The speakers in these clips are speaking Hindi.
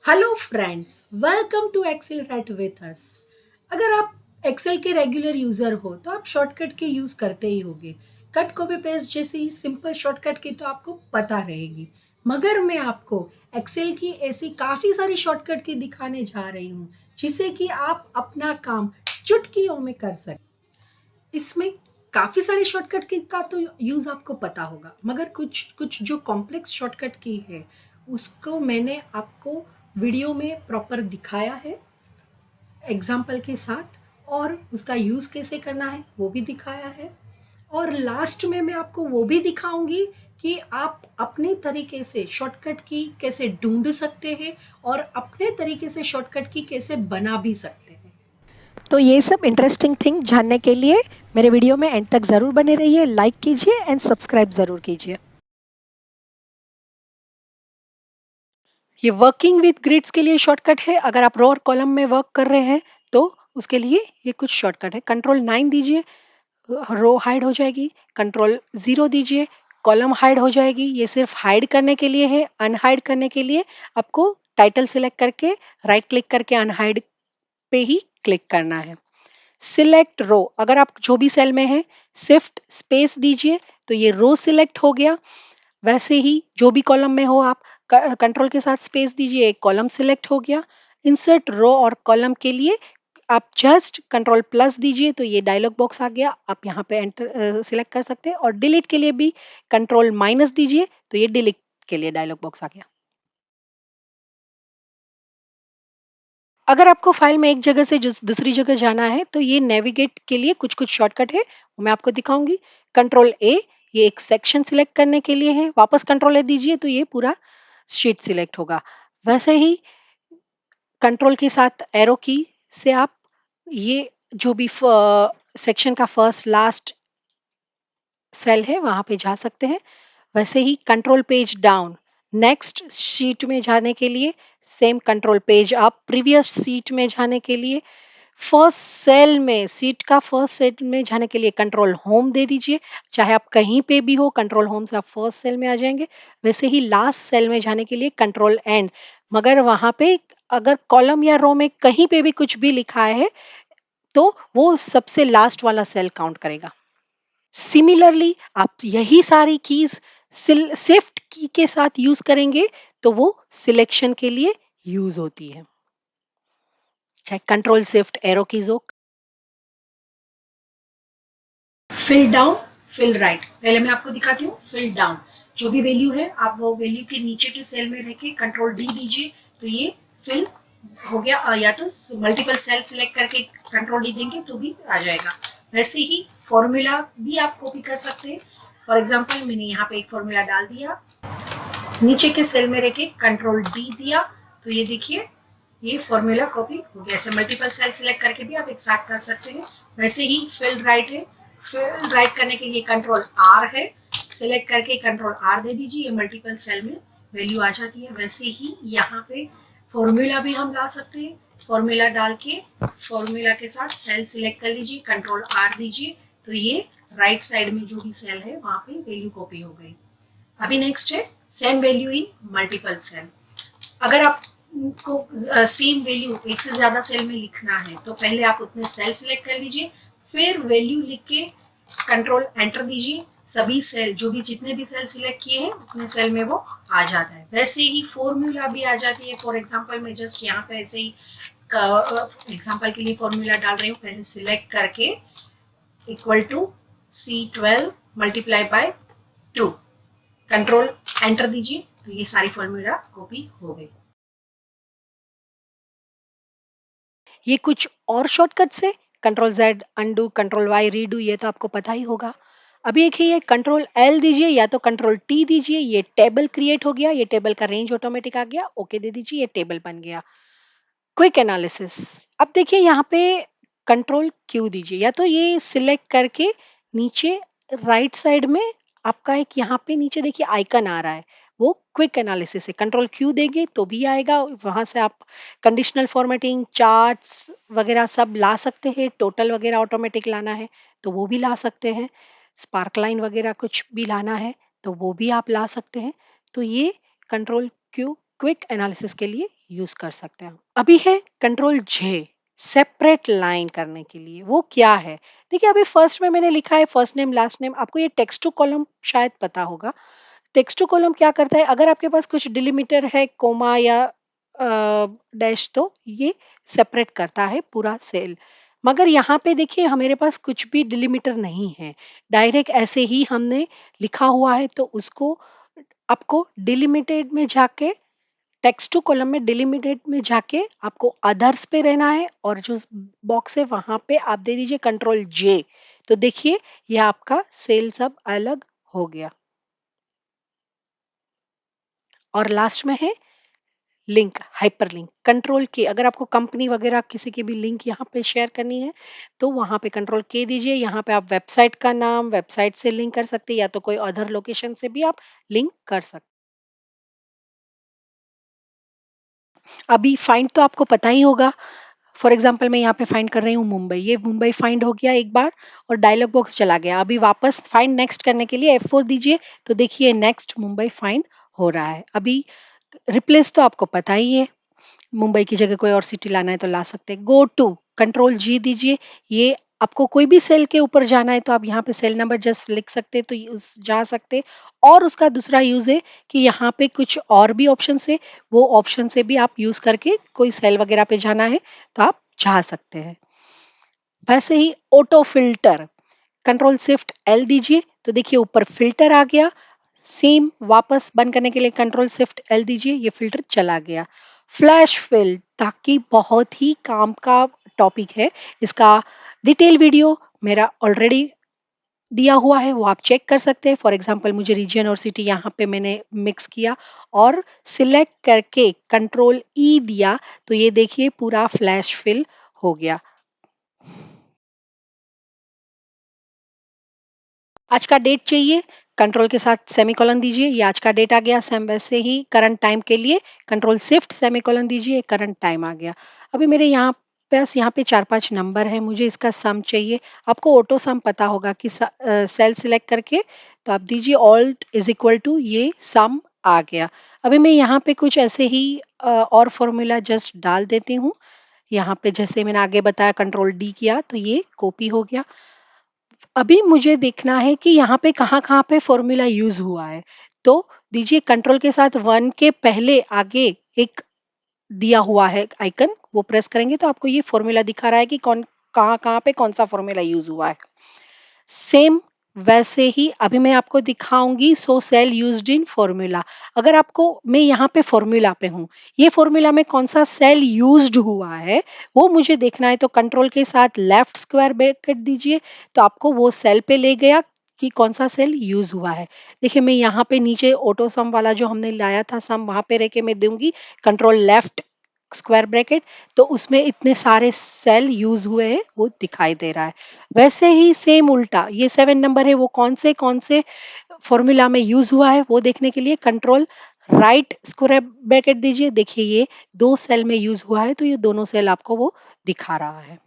Hello friends, welcome to Excel right with us. अगर आप एक्सेल के रेगुलर यूज़र हो तो आप शॉर्टकट के यूज़ करते ही होगे। कट कॉपी पेस्ट जैसी सिंपल शॉर्टकट की तो आपको पता रहेगी, मगर मैं आपको एक्सेल की ऐसी काफ़ी सारी शॉर्टकट की दिखाने जा रही हूँ जिससे कि आप अपना काम चुटकियों में कर सकें। इसमें काफ़ी सारे शॉर्टकट की का तो यूज़ आपको पता होगा, मगर कुछ कुछ जो कॉम्प्लेक्स शॉर्टकट की है उसको मैंने आपको वीडियो में प्रॉपर दिखाया है एग्जाम्पल के साथ, और उसका यूज़ कैसे करना है वो भी दिखाया है। और लास्ट में मैं आपको वो भी दिखाऊंगी कि आप अपने तरीके से शॉर्टकट की कैसे ढूंढ सकते हैं और अपने तरीके से शॉर्टकट की कैसे बना भी सकते हैं। तो ये सब इंटरेस्टिंग थिंग जानने के लिए मेरे वीडियो में एंड तक ज़रूर बने रहिए, लाइक कीजिए एंड सब्सक्राइब ज़रूर कीजिए। ये वर्किंग विद ग्रिड्स के लिए शॉर्टकट है। अगर आप रो और कॉलम में वर्क कर रहे हैं तो उसके लिए ये कुछ शॉर्टकट है। कंट्रोल 9 दीजिए, रो हाइड हो जाएगी। कंट्रोल 0 दीजिए, कॉलम हाइड हो जाएगी। ये सिर्फ हाइड करने के लिए है। अनहाइड करने के लिए आपको टाइटल सिलेक्ट करके राइट क्लिक करके अनहाइड पे ही क्लिक करना है। सिलेक्ट रो, अगर आप जो भी सेल में है शिफ्ट स्पेस दीजिए तो ये रो सिलेक्ट हो गया। वैसे ही जो भी कॉलम में हो आप कंट्रोल के साथ स्पेस दीजिए, एक कॉलम सिलेक्ट हो गया। इंसर्ट रो और कॉलम के लिए आप जस्ट कंट्रोल+ दीजिए तो ये डायलॉग बॉक्स आ गया। आप यहाँ पे एंटर सिलेक्ट कर सकते हैं। और डिलीट के लिए भी कंट्रोल- दीजिए तो ये डिलीट के लिए डायलॉग बॉक्स आ गया। अगर आपको फाइल में एक जगह से दूसरी जगह जाना है तो ये नेविगेट के लिए कुछ कुछ शॉर्टकट है, वो मैं आपको दिखाऊंगी। कंट्रोल- ये एक सेक्शन सिलेक्ट करने के लिए है। वापस कंट्रोल- दीजिए तो ये पूरा शीट सिलेक्ट होगा। वैसे ही कंट्रोल के साथ एरो की से आप ये जो भी सेक्शन का फर्स्ट लास्ट सेल है वहां पे जा सकते हैं। वैसे ही कंट्रोल- डाउन नेक्स्ट शीट में जाने के लिए, same control- up previous sheet में जाने के लिए, फर्स्ट सेल में सीट का फर्स्ट सेल में जाने के लिए कंट्रोल- दे दीजिए। चाहे आप कहीं पे भी हो, कंट्रोल- से आप फर्स्ट सेल में आ जाएंगे। वैसे ही लास्ट सेल में जाने के लिए कंट्रोल- मगर वहां पे अगर कॉलम या रो में कहीं पे भी कुछ भी लिखा है तो वो सबसे लास्ट वाला सेल काउंट करेगा। सिमिलरली आप यही सारी कीज शिफ्ट की के साथ यूज करेंगे तो वो सिलेक्शन के लिए यूज होती है। चाहे कंट्रोल- एरो कीज हो। फिल डाउन, फिल राइट, पहले मैं आपको दिखाती हूँ। फिल डाउन, जो भी वैल्यू है आप वो वैल्यू के नीचे के सेल में रह के कंट्रोल- दीजिए तो ये फिल हो गया। या तो मल्टीपल सेल सिलेक्ट करके कंट्रोल- देंगे तो भी आ जाएगा। वैसे ही फॉर्मूला भी आप कॉपी कर सकते हैं। फॉर एग्जाम्पल मैंने यहाँ पे एक फॉर्मूला डाल दिया, नीचे के सेल में रह के कंट्रोल- दिया तो ये देखिए ये फॉर्मूला कॉपी हो गया। ऐसे मल्टीपल सेल सिलेक्ट करके भी आप एक साथ कर सकते हैं। वैसे ही फिल राइट है, फिल राइट करने के लिए कंट्रोल- है, सिलेक्ट करके कंट्रोल- दे दीजिए, ये मल्टीपल सेल में वैल्यू आ जाती है। वैसे ही यहाँ पे फॉर्मूला भी हम ला सकते हैं। फॉर्मूला डाल के फॉर्मूला के साथ सेल सिलेक्ट कर लीजिए, कंट्रोल- दीजिए तो ये राइट साइड में जो भी सेल है वहां पे वैल्यू कॉपी हो गई। अभी नेक्स्ट है same value in multiple cell. अगर आपको सेम वैल्यू एक से ज्यादा सेल में लिखना है तो पहले आप उतने सेल सिलेक्ट कर लीजिए, फिर वैल्यू लिख के कंट्रोल- दीजिए। सभी सेल जो भी जितने भी सेल सिलेक्ट किए हैं उतने सेल में वो आ जाता है। वैसे ही फॉर्मूला भी आ जाती है। फॉर एग्जांपल मैं जस्ट यहाँ पे ऐसे ही एग्जांपल के लिए फॉर्मूला डाल रही हूँ। पहले सिलेक्ट करके equal to C12 multiply by 2, control- दीजिए तो ये सारी फॉर्मूला कॉपी हो गई। ये कुछ और शॉर्टकट्स है। कंट्रोल- अंडू, कंट्रोल- रीडू, ये तो आपको पता ही होगा। अभी एक ही है, कंट्रोल- दीजिए या तो कंट्रोल- दीजिए, ये टेबल क्रिएट हो गया। ये टेबल का रेंज ऑटोमेटिक आ गया। ओके दे दीजिए, ये टेबल बन गया। क्विक एनालिसिस, अब देखिए यहाँ पे कंट्रोल- दीजिए या तो ये सिलेक्ट करके नीचे राइट साइड में आपका एक यहाँ पे नीचे देखिए आइकन आ रहा है, वो क्विक एनालिसिस है। कंट्रोल- देंगे तो भी आएगा। वहां से आप कंडीशनल फॉर्मेटिंग, चार्ट्स वगैरह सब ला सकते हैं। टोटल वगैरह ऑटोमेटिक लाना है तो वो भी ला सकते हैं। स्पार्कलाइन वगैरह कुछ भी लाना है तो वो भी आप ला सकते हैं। तो ये कंट्रोल- क्विक एनालिसिस के लिए यूज कर सकते हैं। अभी है कंट्रोल जे, सेपरेट लाइन करने के लिए। वो क्या है? देखिए, अभी फर्स्ट में मैंने लिखा है फर्स्ट नेम लास्ट नेम, आपको ये टेक्स्ट टू कॉलम शायद पता होगा। टेक्स्ट टू कॉलम क्या करता है, अगर आपके पास कुछ डिलिमीटर है, कोमा या डैश, तो ये सेपरेट करता है पूरा सेल। मगर यहाँ पे देखिए हमारे पास कुछ भी डिलिमीटर नहीं है, डायरेक्ट ऐसे ही हमने लिखा हुआ है, तो उसको आपको डिलिमिटेड में जाके, टेक्स्ट टू कॉलम में डिलिमिटेड में जाके आपको अदर्स पे रहना है, और जो बॉक्स है वहां पे आप दे दीजिए कंट्रोल जे। तो देखिए ये आपका सेल सब अलग हो गया। और लास्ट में है लिंक, हाइपर लिंक, कंट्रोल के। अगर आपको कंपनी वगैरह किसी की भी लिंक यहाँ पे शेयर करनी है, तो वहां पे कंट्रोल के दीजिए। यहाँ पे आप वेबसाइट का नाम, वेबसाइट से लिंक कर सकते हैं, या तो कोई अदर लोकेशन से भी आप लिंक कर सकते। अभी फाइंड तो आपको पता ही होगा। फॉर एग्जाम्पल मैं यहाँ पे फाइंड कर रही हूँ मुंबई, ये मुंबई फाइंड हो गया एक बार, और डायलॉग बॉक्स चला गया। अभी वापस फाइंड नेक्स्ट करने के लिए F4 दीजिए, तो देखिए नेक्स्ट मुंबई फाइंड हो रहा है। अभी रिप्लेस तो आपको पता ही है, मुंबई की जगह कोई और सिटी लाना है तो ला सकते हैं। गो टू, कंट्रोल जी दीजिए। ये आपको कोई भी सेल के ऊपर जाना है तो आप यहाँ पे सेल नंबर जस्ट लिख सकते हैं, तो उस जा सकते हैं। और उसका दूसरा यूज है कि यहाँ पे कुछ और भी ऑप्शन है, वो ऑप्शन से भी आप यूज करके कोई सेल वगैरह पे जाना है तो आप जा सकते हैं। वैसे ही auto filter, control shift L दीजिए, तो देखिए ऊपर फिल्टर आ गया। सेम वापस बंद करने के लिए कंट्रोल शिफ्ट एल दीजिए, ये फिल्टर चला गया। फ्लैश फिल, ताकि बहुत ही काम का टॉपिक है, इसका डिटेल वीडियो मेरा ऑलरेडी दिया हुआ है, वो आप चेक कर सकते हैं। फॉर एग्जांपल मुझे रीजन और सिटी यहाँ पे मैंने मिक्स किया और सिलेक्ट करके कंट्रोल ई दिया, तो ये देखिए पूरा फ्लैश फिल हो गया। आज का डेट चाहिए, कंट्रोल के साथ सेमीकोलन दीजिए, ये आज का डेट आ गया। सेम वैसे ही करंट टाइम के लिए कंट्रोल शिफ्ट सेमीकोलन दीजिए, करंट टाइम आ गया। अभी मेरे यहाँ पे 4-5 नंबर है, मुझे इसका सम चाहिए। आपको ऑटो सम पता होगा कि सेल सिलेक्ट करके तो आप दीजिए ऑल्ट इज इक्वल टू, ये सम आ गया। अभी मैं यहाँ पे कुछ ऐसे ही और फॉर्मूला जस्ट डाल देती हूँ। यहाँ पे जैसे मैंने आगे बताया कंट्रोल डी किया तो ये कॉपी हो गया। अभी मुझे देखना है कि यहाँ पे कहाँ-कहाँ पे फॉर्मूला यूज़ हुआ है। तो दीजिए कंट्रोल के साथ 1 के पहले आगे एक दिया हुआ है आइकन, वो प्रेस करेंगे तो आपको ये फॉर्मूला दिखा रहा है कि कौन कहाँ-कहाँ पे कौन-सा फॉर्मूला यूज़ हुआ है। सेम वैसे ही अभी मैं आपको दिखाऊंगी सो सेल यूज्ड इन फॉर्मूला। अगर आपको, मैं यहाँ पे फॉर्मूला पे हूँ, ये फॉर्मूला में कौन सा सेल यूज्ड हुआ है वो मुझे देखना है, तो कंट्रोल के साथ लेफ्ट स्क्वायर ब्रैकेट दीजिए, तो आपको वो सेल पे ले गया कि कौन सा सेल यूज हुआ है। देखिए मैं यहाँ पे नीचे ऑटो सम वाला जो हमने लाया था सम, वहां पे रह के मैं दूंगी कंट्रोल लेफ्ट स्क्वायर ब्रैकेट, तो उसमें इतने सारे सेल यूज हुए हैं वो दिखाई दे रहा है। वैसे ही सेम उल्टा ये 7 नंबर है, वो कौन से फॉर्मूला में यूज हुआ है वो देखने के लिए कंट्रोल राइट स्क्वायर ब्रैकेट दीजिए। देखिए ये 2 सेल में यूज हुआ है, तो ये दोनों सेल आपको वो दिखा रहा है।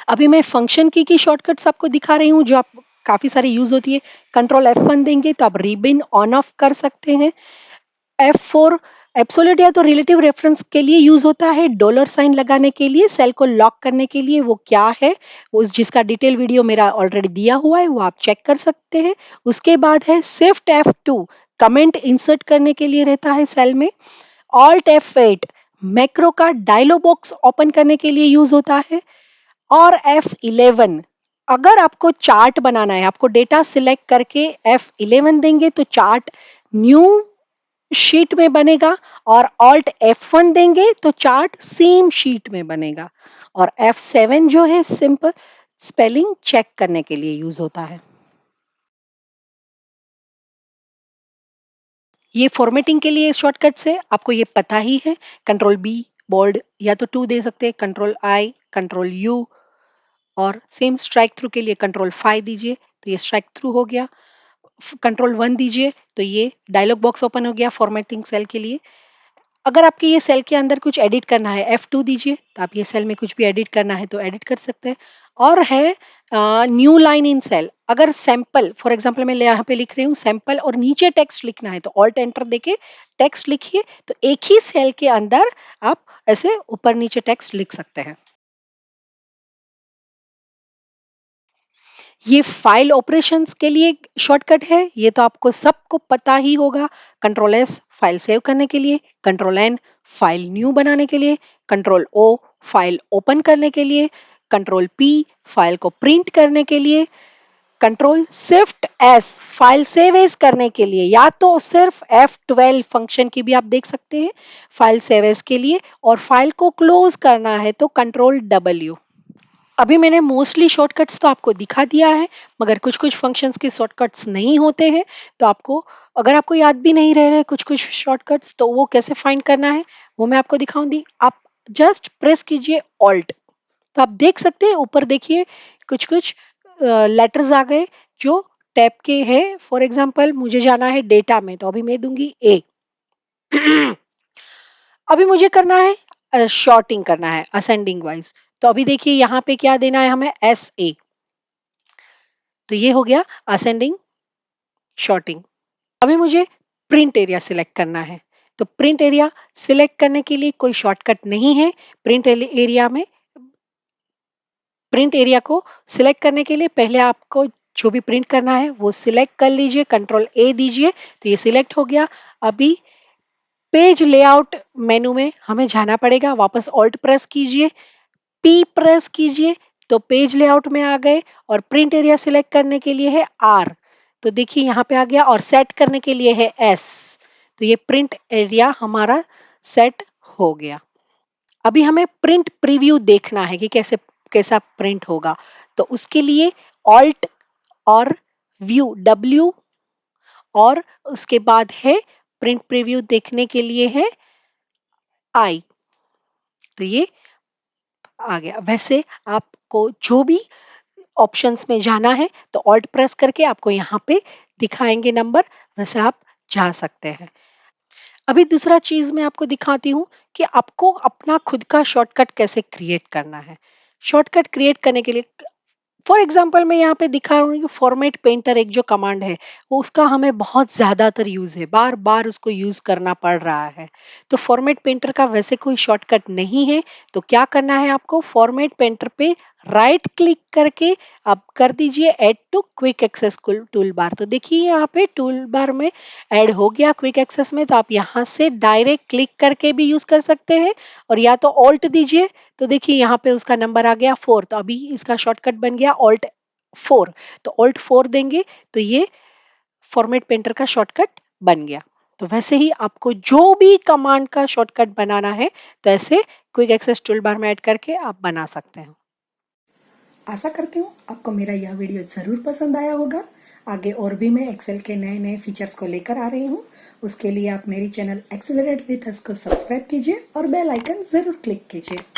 अभी मैं फंक्शन की शॉर्टकट्स आपको दिखा रही हूँ जो आप काफी सारी यूज होती है। कंट्रोल F1 देंगे तो आप रिबिन ऑन ऑफ कर सकते हैं। F4 एब्सोल्यूट या तो रिलेटिव रेफरेंस के लिए यूज होता है, डॉलर साइन लगाने के लिए, सेल को लॉक करने के लिए, वो क्या है वो जिसका डिटेल वीडियो मेरा ऑलरेडी दिया हुआ है वो आप चेक कर सकते हैं। उसके बाद है शिफ्ट F2, कमेंट इंसर्ट करने के लिए रहता है सेल में। ऑल्ट F8 मैक्रो का डायलॉग बॉक्स ओपन करने के लिए यूज होता है। और F11 अगर आपको चार्ट बनाना है, आपको डेटा सिलेक्ट करके F11 देंगे तो चार्ट न्यू शीट में बनेगा, और ऑल्ट F1 देंगे तो चार्ट सेम शीट में बनेगा। और F7 जो है सिंपल स्पेलिंग चेक करने के लिए यूज होता है। ये फॉर्मेटिंग के लिए शॉर्टकट से आपको ये पता ही है। कंट्रोल बी बोल्ड या तो 2 दे सकते हैं, कंट्रोल आई, कंट्रोल यू, और सेम स्ट्राइक थ्रू के लिए कंट्रोल 5 दीजिए तो ये स्ट्राइक थ्रू हो गया। कंट्रोल 1 दीजिए तो ये डायलॉग बॉक्स ओपन हो गया फॉर्मेटिंग सेल के लिए। अगर आपके ये सेल के अंदर कुछ एडिट करना है, F2 दीजिए, तो आप ये सेल में कुछ भी एडिट करना है तो एडिट कर सकते हैं। और है न्यू लाइन इन सेल। अगर सैंपल फॉर एग्जांपल मैं यहाँ पे लिख रही हूँ सैंपल और नीचे टेक्स्ट लिखना है तो ऑल्ट एंटर देके टेक्स्ट लिखिए, तो एक ही सेल के अंदर आप ऐसे ऊपर नीचे टेक्स्ट लिख सकते हैं। ये फाइल ऑपरेशंस के लिए शॉर्टकट है, ये तो आपको सबको पता ही होगा। कंट्रोल एस फाइल सेव करने के लिए, कंट्रोल एन फाइल न्यू बनाने के लिए, कंट्रोल ओ फाइल ओपन करने के लिए, कंट्रोल पी फाइल को प्रिंट करने के लिए, control shift S file save as करने के लिए, या तो सिर्फ F12 फंक्शन की भी आप देख सकते हैं फाइल सेव एज के लिए, और फाइल को क्लोज करना है तो कंट्रोल W। अभी मैंने मोस्टली शॉर्टकट्स तो आपको दिखा दिया है, मगर कुछ कुछ फंक्शंस के शॉर्टकट्स नहीं होते हैं, तो आपको अगर आपको याद भी नहीं रह रहे कुछ कुछ शॉर्टकट्स तो वो कैसे फाइंड करना है वो मैं आपको दिखाऊंगी। आप जस्ट प्रेस कीजिए ऑल्ट, तो आप देख सकते हैं ऊपर देखिए कुछ कुछ लेटर्स आ गए जो टैब के हैं। फॉर एग्जांपल मुझे जाना है डेटा में, तो अभी मैं दूंगी ए। अभी मुझे करना है शॉर्टिंग करना है असेंडिंग वाइज, तो अभी देखिए यहाँ पे क्या देना है हमें SA, तो ये हो गया असेंडिंग शॉर्टिंग। अभी मुझे प्रिंट एरिया सिलेक्ट करना है, तो प्रिंट एरिया सिलेक्ट करने के लिए कोई शॉर्टकट नहीं है। प्रिंट एरिया को सिलेक्ट करने के लिए पहले आपको जो भी प्रिंट करना है वो सिलेक्ट कर लीजिए, कंट्रोल A दीजिए, तो ये सिलेक्ट हो गया। अभी पेज लेआउट मेनू में हमें जाना पड़ेगा, वापस ऑल्ट प्रेस कीजिए, P प्रेस कीजिए, तो पेज लेआउट में आ गए, और प्रिंट एरिया सिलेक्ट करने के लिए है R, तो देखिए यहाँ पे आ गया, और सेट करने के लिए है S, तो ये प्रिंट एरिया हमारा सेट हो गया। अभी हमें प्रिंट प्रीव्यू देखना है कि कैसा प्रिंट होगा, तो उसके लिए ऑल्ट और व्यू W, और उसके बाद है प्रिंट प्रीव्यू देखने के लिए है I, तो ये आ गया। वैसे आपको जो भी ऑप्शंस में जाना है तो ऑल्ट प्रेस करके आपको यहाँ पे दिखाएंगे नंबर, वैसे आप जा सकते हैं। अभी दूसरा चीज मैं आपको दिखाती हूँ कि आपको अपना खुद का शॉर्टकट कैसे क्रिएट करना है। शॉर्टकट क्रिएट करने के लिए फॉर एग्जाम्पल मैं यहाँ पे दिखा रहा हूँ कि फॉर्मेट पेंटर एक जो कमांड है वो उसका हमें बहुत ज्यादातर यूज है, बार बार उसको यूज करना पड़ रहा है। तो फॉर्मेट पेंटर का वैसे कोई शॉर्टकट नहीं है, तो क्या करना है आपको फॉर्मेट पेंटर पे राइट क्लिक करके आप कर दीजिए add to quick access toolbar, तो देखिए यहाँ पे टूल बार में ऐड हो गया क्विक एक्सेस में, तो आप यहाँ से डायरेक्ट क्लिक करके भी यूज कर सकते हैं, और या तो ऑल्ट दीजिए, तो देखिए यहाँ पे उसका नंबर आ गया 4, तो अभी इसका शॉर्टकट बन गया ऑल्ट 4, तो ऑल्ट 4 देंगे तो ये फॉर्मेट पेंटर का शॉर्टकट बन गया। तो वैसे ही आपको जो भी कमांड का शॉर्टकट बनाना है तो ऐसे क्विक एक्सेस टूल बार में ऐड करके आप बना सकते हैं। आशा करती हूँ आपको मेरा यह वीडियो ज़रूर पसंद आया होगा। आगे और भी मैं एक्सेल के नए नए फीचर्स को लेकर आ रही हूँ। उसके लिए आप मेरी चैनल एक्सेलरेट विथ अस को सब्सक्राइब कीजिए और बेल आइकन ज़रूर क्लिक कीजिए।